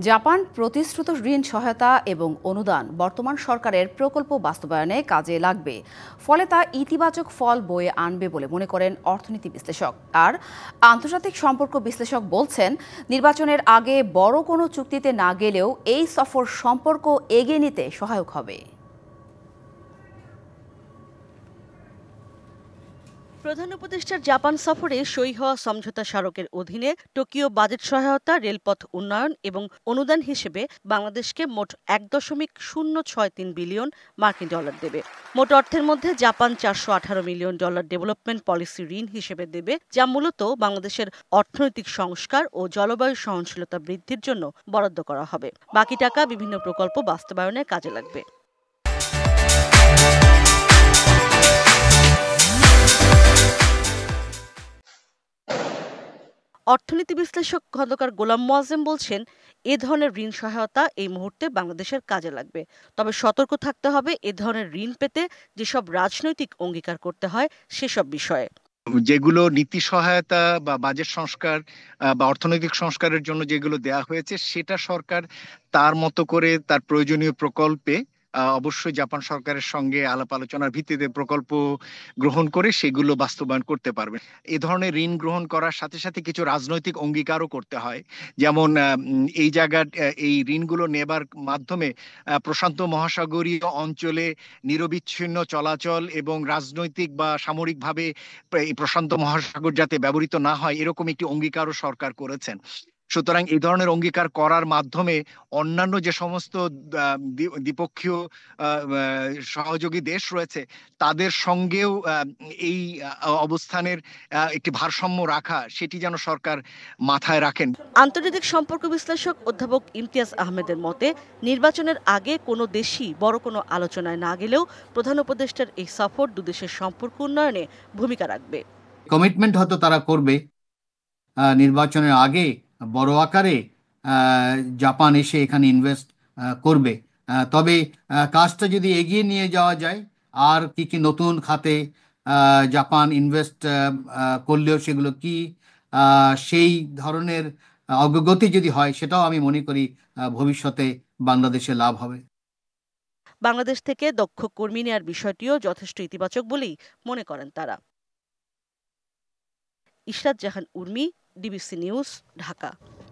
Japan প্রতিশ্রুত ঋণ সহায়তা এবং অনুদান বর্তমান সরকারের প্রকল্প বাস্তবায়নে কাজে লাগবে, ফলে তা ইতিবাচক ফল বয়ে আনবে বলে মনে করেন অর্থনীতি বিশ্লেষক। আর আন্তর্জাতিক সম্পর্ক বিশ্লেষক বলছেন, নির্বাচনের আগে বড় কোনো চুক্তিতে না গেলেও এই সফর সম্পর্ক এগিয়ে নিতে সহায়ক হবে। প্রধান উপদেষ্টার জাপান সফরে সই হওয়া সমঝোতা স্মারকের অধীনে টোকিও বাজেট সহায়তা, রেলপথ উন্নয়ন এবং অনুদান হিসেবে বাংলাদেশকে মোট ১.০৬৩ বিলিয়ন মার্কিন ডলার দেবে। মোট অর্থের মধ্যে জাপান $৪১৮ মিলিয়ন ডেভেলপমেন্ট পলিসি ঋণ হিসেবে দেবে, যা মূলত বাংলাদেশের অর্থনৈতিক সংস্কার ও জলবায়ু সহনশীলতা বৃদ্ধির জন্য বরাদ্দ করা হবে। বাকি টাকা বিভিন্ন প্রকল্প বাস্তবায়নে কাজে লাগবে। অর্থনীতি বিশ্লেষক খন্দকার গোলাম মোয়াজ্জেম বলছেন, এ ধরনের ঋণ সহায়তা এই মুহূর্তে বাংলাদেশের কাজে লাগবে। তবে সতর্ক থাকতে হবে এ ধরনের ঋণ পেতে যেসব রাজনৈতিক অঙ্গীকার করতে হয় সেসব বিষয়ে। যেগুলো নীতি সহায়তা বা বাজেট সংস্কার বা অর্থনৈতিক সংস্কারের জন্য যেগুলো দেয়া হয়েছে, সেটা সরকার তার মতো করে তার প্রয়োজনীয় প্রকল্পে অবশ্যই জাপান সরকারের সঙ্গে আলাপ আলোচনার ভিত্তিতে প্রকল্প গ্রহণ করে সেগুলো বাস্তবায়ন করতে পারবে। এ ধরনের ঋণ গ্রহণ করার সাথে সাথে কিছু রাজনৈতিক অঙ্গীকারও করতে হয়। যেমন এই জায়গার এই ঋণগুলো নেবার মাধ্যমে প্রশান্ত মহাসাগরীয় অঞ্চলে নিরবিচ্ছিন্ন চলাচল এবং রাজনৈতিক বা সামরিকভাবে এই প্রশান্ত মহাসাগর যাতে ব্যবহৃত না হয়, এরকম একটি অঙ্গীকারও সরকার করেছেন। সুতরাং এই ধরনের অঙ্গীকার করার মাধ্যমে অন্যান্য যে সমস্ত দ্বিপক্ষীয় সহযোগী দেশ রয়েছে তাদের সঙ্গেও এই অবস্থানের একটি ভারসাম্য রাখা, সেটি যেন সরকার মাথায় রাখেন। আন্তর্জাতিক সম্পর্ক বিশ্লেষক অধ্যাপক ইমতিয়াজ আহমেদের মতে, নির্বাচনের আগে কোনো দেশই বড় কোনো আলোচনায় না গেলেও প্রধান উপদেষ্টার এই সফর দুদেশের সম্পর্ক উন্নয়নে ভূমিকা রাখবে। কমিটমেন্ট হয়তো তারা করবে নির্বাচনের আগে বড় আকারে জাপান এসে এখানে ইনভেস্ট করবে। তবে কাজটা যদি এগিয়ে নিয়ে যাওয়া যায়, আর কি কি নতুন খাতে জাপান ইনভেস্ট করলেও সেগুলো কি, সেই ধরনের অগ্রগতি যদি হয়, সেটাও আমি মনে করি ভবিষ্যতে বাংলাদেশে লাভ হবে। বাংলাদেশ থেকে দক্ষ কর্মী নেওয়ার বিষয়টিও যথেষ্ট ইতিবাচক বলেই মনে করেন তারা। ইশরাত জাহান উর্মি, ডিবিসি নিউজ, ঢাকা।